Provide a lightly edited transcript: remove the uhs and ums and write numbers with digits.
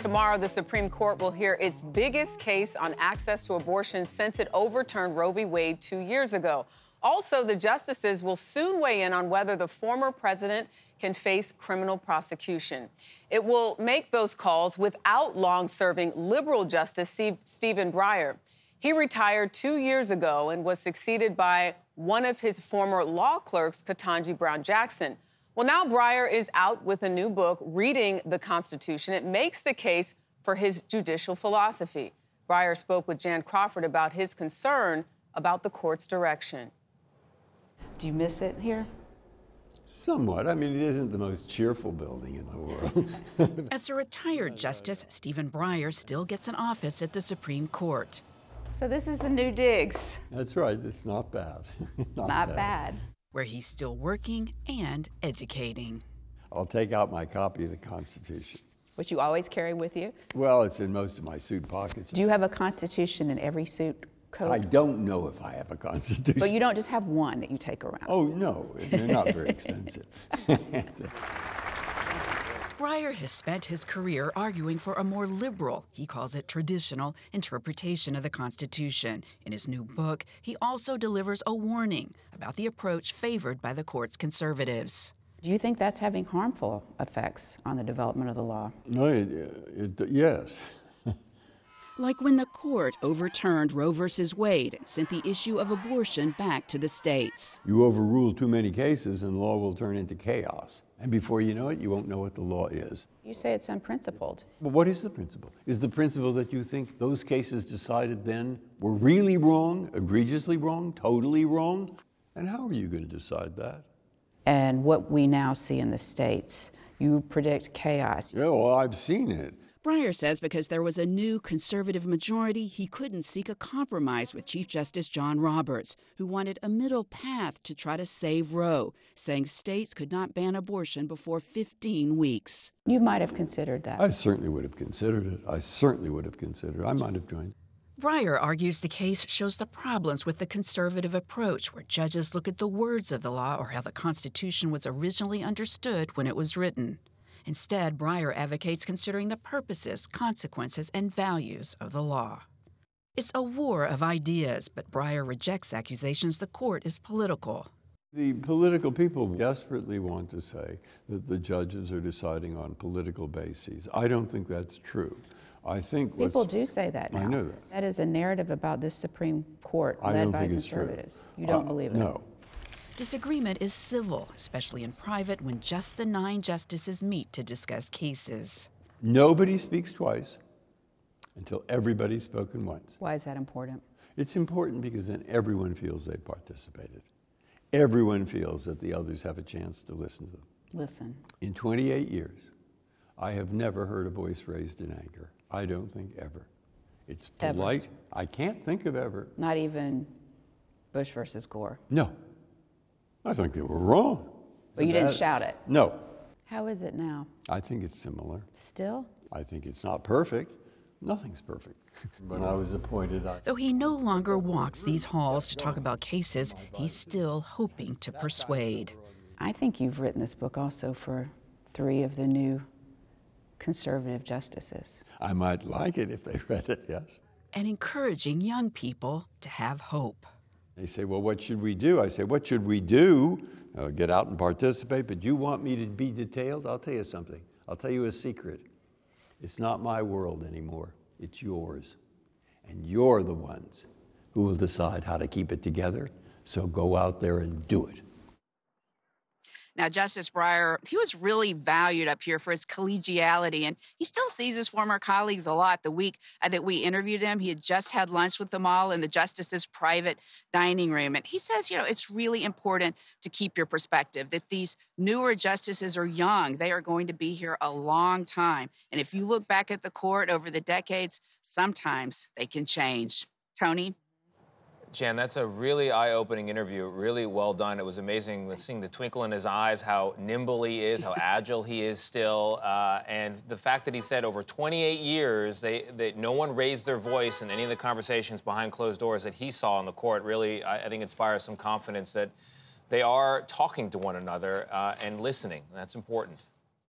Tomorrow, the Supreme Court will hear its biggest case on access to abortion since it overturned Roe v. Wade 2 years ago. Also, the justices will soon weigh in on whether the former president can face criminal prosecution. It will make those calls without long-serving liberal Justice Stephen Breyer. He retired 2 years ago and was succeeded by one of his former law clerks, Ketanji Brown Jackson. Well, now Breyer is out with a new book, Reading the Constitution. It makes the case for his judicial philosophy. Breyer spoke with Jan Crawford about his concern about the court's direction. Do you miss it here? Somewhat. I mean, it isn't the most cheerful building in the world. As a retired justice, Stephen Breyer still gets an office at the Supreme Court. So this is the new digs. That's right. It's not bad. Not bad. Where he's still working and educating. I'll take out my copy of the Constitution. Which you always carry with you? Well, it's in most of my suit pockets. Do you have a Constitution in every suit coat? I don't know if I have a Constitution. But you don't just have one that you take around? Oh, no. They're not very expensive. Breyer has spent his career arguing for a more liberal, he calls it traditional, interpretation of the Constitution. In his new book, he also delivers a warning about the approach favored by the court's conservatives. Do you think that's having harmful effects on the development of the law? No, yes. Like when the court overturned Roe v. Wade and sent the issue of abortion back to the states. You overrule too many cases and the law will turn into chaos. And before you know it, you won't know what the law is. You say it's unprincipled. But what is the principle? Is the principle that you think those cases decided then were really wrong, egregiously wrong, totally wrong? And how are you going to decide that? And what we now see in the states, you predict chaos. Yeah, well, I've seen it. Breyer says because there was a new conservative majority, he couldn't seek a compromise with Chief Justice John Roberts, who wanted a middle path to try to save Roe, saying states could not ban abortion before 15 weeks. You might have considered that. I certainly would have considered it. I might have joined. Breyer argues the case shows the problems with the conservative approach, where judges look at the words of the law or how the Constitution was originally understood when it was written. Instead, Breyer advocates considering the purposes, consequences, and values of the law. It's a war of ideas, but Breyer rejects accusations the court is political. The political people desperately want to say that the judges are deciding on political bases. I don't think that's true. I think people do say that now. I know that. That is a narrative about this Supreme Court led by conservatives. You don't believe it? No. Disagreement is civil, especially in private when just the 9 justices meet to discuss cases. Nobody speaks twice until everybody's spoken once. Why is that important? It's important because then everyone feels they participated. Everyone feels that the others have a chance to listen to them. Listen. In 28 years, I have never heard a voice raised in anger. I don't think ever. It's polite. Ever. I can't think of ever. Not even Bush versus Gore? No. I think they were wrong. But you didn't shout it? No. How is it now? I think it's similar. Still? I think it's not perfect. Nothing's perfect. When I was appointed, Though he no longer walks these halls to talk about cases, he's still hoping to persuade. I think you've written this book also for 3 of the new conservative justices. I might like it if they read it, yes. And encouraging young people to have hope. They say, well, what should we do? I say, what should we do? Get out and participate, but you want me to be detailed? I'll tell you something. I'll tell you a secret. It's not my world anymore. It's yours. And you're the ones who will decide how to keep it together. So go out there and do it. Now, Justice Breyer, he was really valued up here for his collegiality, and he still sees his former colleagues a lot. The week that we interviewed him, he had just had lunch with them all in the justice's private dining room. And he says, it's really important to keep your perspective, that these newer justices are young. They are going to be here a long time. And if you look back at the court over the decades, sometimes they can change. Tony? Jan, that's a really eye-opening interview, really well done. It was amazing seeing the twinkle in his eyes, how nimble he is, how agile he is still, and the fact that he said over 28 years that no one raised their voice in any of the conversations behind closed doors that he saw in the court really, I think, inspires some confidence that they are talking to one another and listening. That's important.